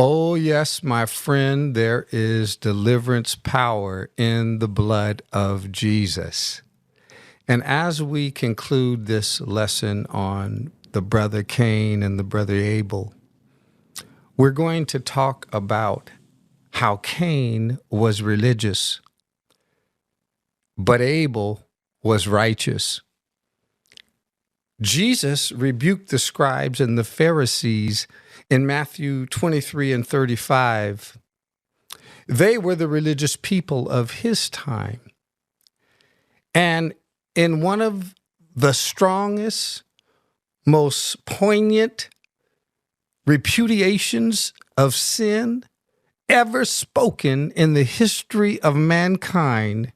Oh, yes, my friend, there is deliverance power in the blood of Jesus. And as we conclude this lesson on the brother Cain and the brother Abel, we're going to talk about how Cain was religious, but Abel was righteous. Jesus rebuked the scribes and the Pharisees in Matthew 23 and 35. They were the religious people of his time. And in one of the strongest, most poignant repudiations of sin ever spoken in the history of mankind,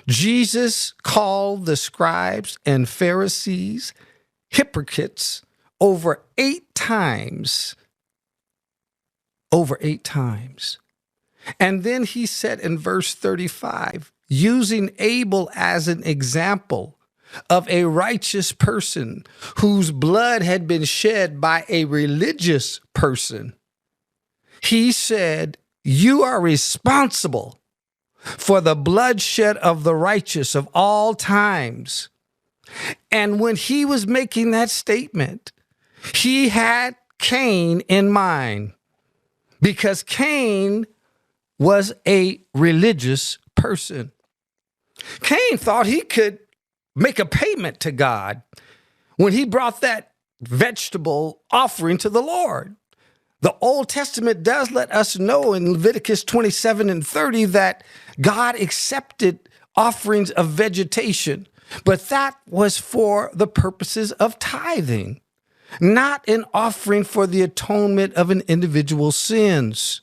Jesus called the scribes and Pharisees hypocrites over 8 times. Over 8 times. And then he said in verse 35, using Abel as an example of a righteous person whose blood had been shed by a religious person, he said, you are responsible for the bloodshed of the righteous of all times. And when he was making that statement, he had Cain in mind, because Cain was a religious person. Cain thought he could make a payment to God when he brought that vegetable offering to the Lord. The Old Testament does let us know in Leviticus 27 and 30 that God accepted offerings of vegetation, but that was for the purposes of tithing, not an offering for the atonement of an individual's sins.